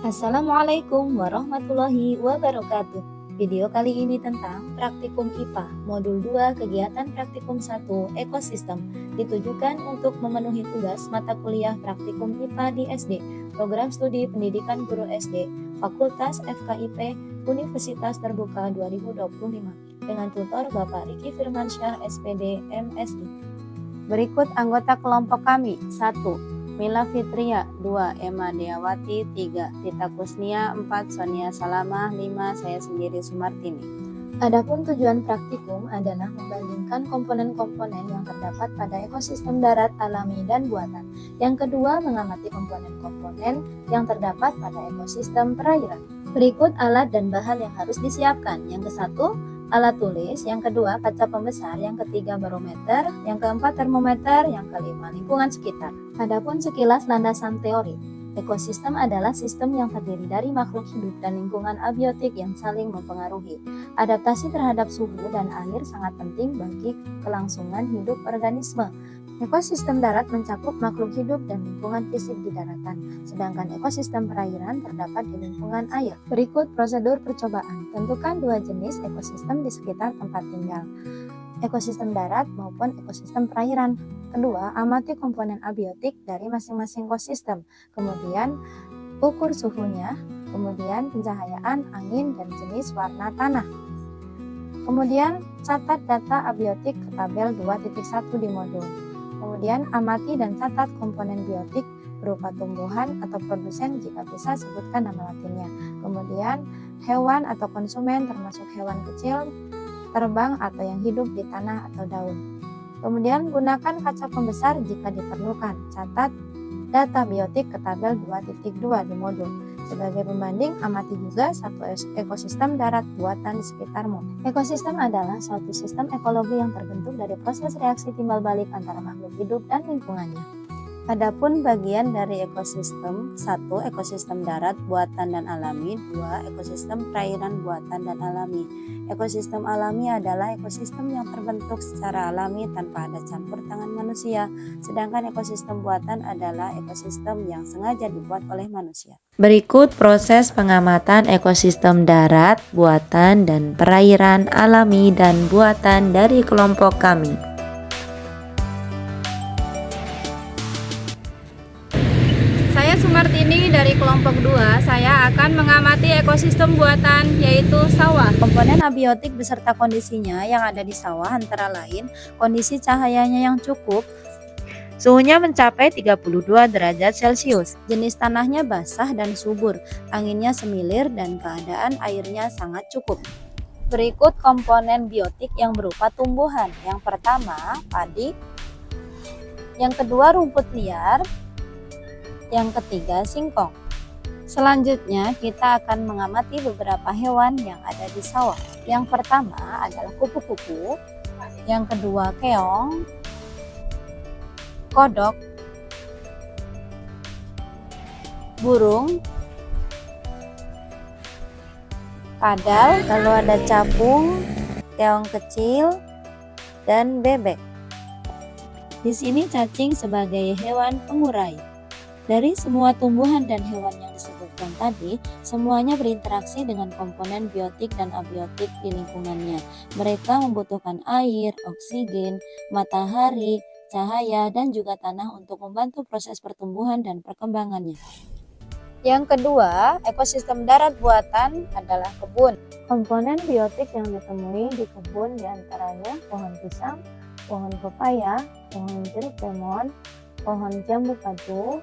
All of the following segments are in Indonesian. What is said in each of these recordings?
Assalamualaikum warahmatullahi wabarakatuh. Video kali ini tentang Praktikum IPA Modul 2 Kegiatan Praktikum 1 Ekosistem, ditujukan untuk memenuhi tugas mata kuliah Praktikum IPA di SD, Program Studi Pendidikan Guru SD, Fakultas FKIP, Universitas Terbuka 2025, dengan tutor Bapak Riki Firmansyah SPD MSI. Berikut anggota kelompok kami. 1. Mila Fitria, 2. Emma Deawati, 3. Tita Kusnia, 4. Sonia Salamah, 5. Saya sendiri Sumartini. Adapun tujuan praktikum adalah membandingkan komponen-komponen yang terdapat pada ekosistem darat, alami, dan buatan. Yang kedua, mengamati komponen-komponen yang terdapat pada ekosistem perairan. Berikut alat dan bahan yang harus disiapkan. Yang ke-1, alat tulis, yang kedua kaca pembesar, yang ketiga barometer, yang keempat termometer, yang kelima lingkungan sekitar. Adapun sekilas landasan teori, ekosistem adalah sistem yang terdiri dari makhluk hidup dan lingkungan abiotik yang saling mempengaruhi. Adaptasi terhadap suhu dan air sangat penting bagi kelangsungan hidup organisme. Ekosistem darat mencakup makhluk hidup dan lingkungan fisik di daratan, sedangkan ekosistem perairan terdapat di lingkungan air. Berikut prosedur percobaan. Tentukan dua jenis ekosistem di sekitar tempat tinggal, ekosistem darat maupun ekosistem perairan. Kedua, amati komponen abiotik dari masing-masing ekosistem, kemudian ukur suhunya, kemudian pencahayaan, angin, dan jenis warna tanah. Kemudian catat data abiotik ke tabel 2.1 di modul. Kemudian amati dan catat komponen biotik berupa tumbuhan atau produsen, jika bisa sebutkan nama latinnya. Kemudian hewan atau konsumen termasuk hewan kecil, terbang atau yang hidup di tanah atau daun. Kemudian gunakan kaca pembesar jika diperlukan. Catat data biotik ke tabel 2.2 di modul. Sebagai pembanding, amati juga satu ekosistem darat buatan di sekitarmu. Ekosistem adalah suatu sistem ekologi yang terbentuk dari proses reaksi timbal balik antara makhluk hidup dan lingkungannya. Adapun bagian dari ekosistem: 1. Ekosistem darat buatan dan alami. 2. Ekosistem perairan buatan dan alami. Ekosistem alami adalah ekosistem yang terbentuk secara alami tanpa ada campur tangan manusia, sedangkan ekosistem buatan adalah ekosistem yang sengaja dibuat oleh manusia. Berikut proses pengamatan ekosistem darat, buatan, dan perairan alami dan buatan dari kelompok kami. Saya Sumartini dari kelompok 2. Saya akan mengamati ekosistem buatan, yaitu sawah. Komponen abiotik beserta kondisinya yang ada di sawah antara lain kondisi cahayanya yang cukup, suhunya mencapai 32 derajat Celcius, jenis tanahnya basah dan subur, anginnya semilir, dan keadaan airnya sangat cukup. Berikut komponen biotik yang berupa tumbuhan. Yang pertama, padi. Yang kedua, rumput liar. Yang ketiga, singkong. Selanjutnya kita akan mengamati beberapa hewan yang ada di sawah. Yang pertama adalah kupu-kupu, yang kedua keong, kodok, burung, kadal, lalu ada capung, keong kecil, dan bebek. Di sini cacing sebagai hewan pengurai. Dari semua tumbuhan dan hewan yang disebutkan tadi, semuanya berinteraksi dengan komponen biotik dan abiotik di lingkungannya. Mereka membutuhkan air, oksigen, matahari, cahaya, dan juga tanah untuk membantu proses pertumbuhan dan perkembangannya. Yang kedua, ekosistem darat buatan adalah kebun. Komponen biotik yang ditemui di kebun diantaranya pohon pisang, pohon pepaya, pohon jeruk lemon, pohon jambu padu,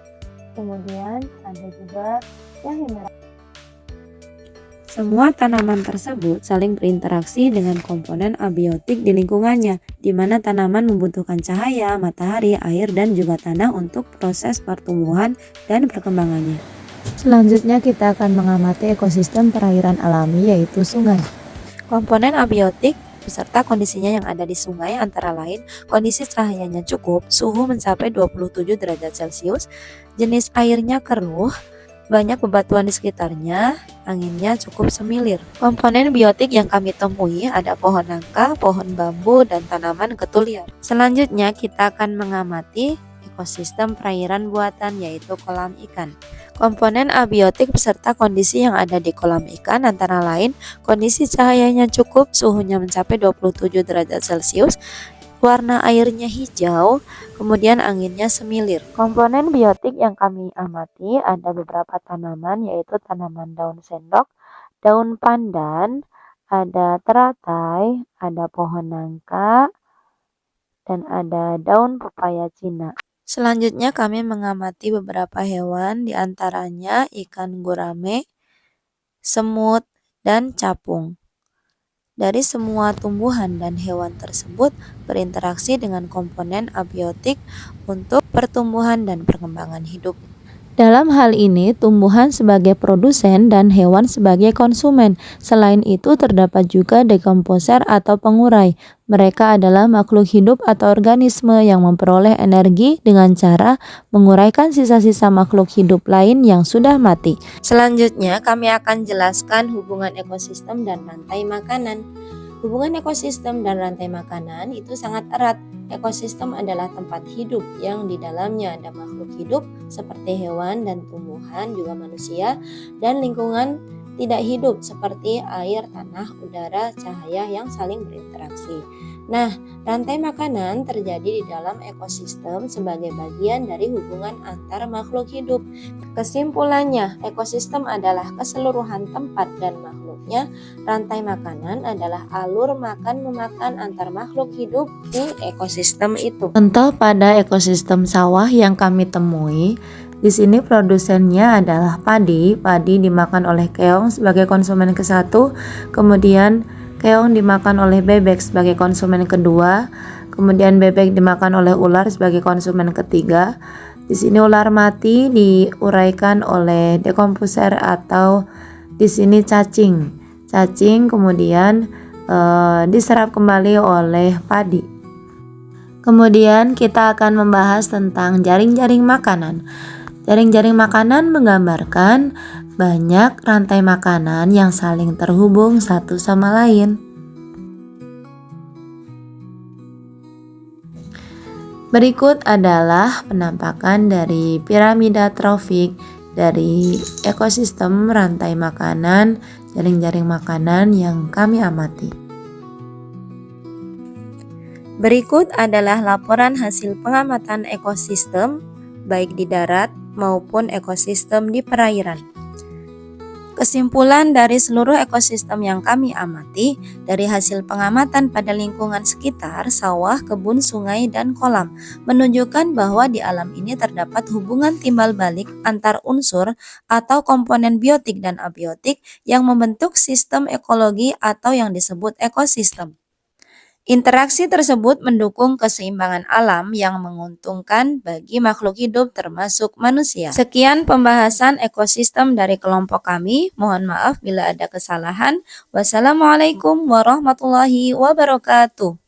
kemudian ada juga jahe merah. Semua tanaman tersebut saling berinteraksi dengan komponen abiotik di lingkungannya, di mana tanaman membutuhkan cahaya, matahari, air, dan juga tanah untuk proses pertumbuhan dan perkembangannya. Selanjutnya kita akan mengamati ekosistem perairan alami, yaitu sungai. Komponen abiotik beserta kondisinya yang ada di sungai antara lain kondisi cahayanya cukup, suhu mencapai 27 derajat Celcius, jenis airnya keruh, banyak bebatuan di sekitarnya, anginnya cukup semilir. Komponen biotik yang kami temui ada pohon nangka, pohon bambu, dan tanaman ketul liar. Selanjutnya kita akan mengamati ekosistem perairan buatan yaitu kolam ikan. Komponen abiotik beserta kondisi yang ada di kolam ikan antara lain kondisi cahayanya cukup, suhunya mencapai 27 derajat Celcius, warna airnya hijau, kemudian anginnya semilir. Komponen biotik yang kami amati ada beberapa tanaman yaitu tanaman daun sendok, daun pandan, ada teratai, ada pohon nangka, dan ada daun pepaya Cina. Selanjutnya kami mengamati beberapa hewan, diantaranya ikan gurame, semut, dan capung. Dari semua tumbuhan dan hewan tersebut berinteraksi dengan komponen abiotik untuk pertumbuhan dan perkembangan hidup. Dalam hal ini, tumbuhan sebagai produsen dan hewan sebagai konsumen. Selain itu, terdapat juga dekomposer atau pengurai. Mereka adalah makhluk hidup atau organisme yang memperoleh energi dengan cara menguraikan sisa-sisa makhluk hidup lain yang sudah mati. Selanjutnya, kami akan jelaskan hubungan ekosistem dan rantai makanan. Hubungan ekosistem dan rantai makanan itu sangat erat. Ekosistem adalah tempat hidup yang di dalamnya ada makhluk hidup seperti hewan dan tumbuhan, juga manusia, dan lingkungan tidak hidup seperti air, tanah, udara, cahaya yang saling berinteraksi. Nah, rantai makanan terjadi di dalam ekosistem sebagai bagian dari hubungan antar makhluk hidup. Kesimpulannya, ekosistem adalah keseluruhan tempat dan makhluknya. Rantai makanan adalah alur makan-memakan antar makhluk hidup di ekosistem itu. Contoh pada ekosistem sawah yang kami temui, di sini produsennya adalah padi. Padi dimakan oleh keong sebagai konsumen ke-1, kemudian keong dimakan oleh bebek sebagai konsumen kedua, kemudian bebek dimakan oleh ular sebagai konsumen ketiga. Di sini ular mati diuraikan oleh dekomposer atau di sini cacing. Cacing kemudian diserap kembali oleh padi. Kemudian kita akan membahas tentang jaring-jaring makanan. Jaring-jaring makanan menggambarkan banyak rantai makanan yang saling terhubung satu sama lain. Berikut adalah penampakan dari piramida trofik dari ekosistem rantai makanan, jaring-jaring makanan yang kami amati. Berikut adalah laporan hasil pengamatan ekosistem baik di darat maupun ekosistem di perairan. Kesimpulan dari seluruh ekosistem yang kami amati dari hasil pengamatan pada lingkungan sekitar, sawah, kebun, sungai, dan kolam menunjukkan bahwa di alam ini terdapat hubungan timbal balik antar unsur atau komponen biotik dan abiotik yang membentuk sistem ekologi atau yang disebut ekosistem. Interaksi tersebut mendukung keseimbangan alam yang menguntungkan bagi makhluk hidup termasuk manusia. Sekian pembahasan ekosistem dari kelompok kami. Mohon maaf bila ada kesalahan. Wassalamualaikum warahmatullahi wabarakatuh.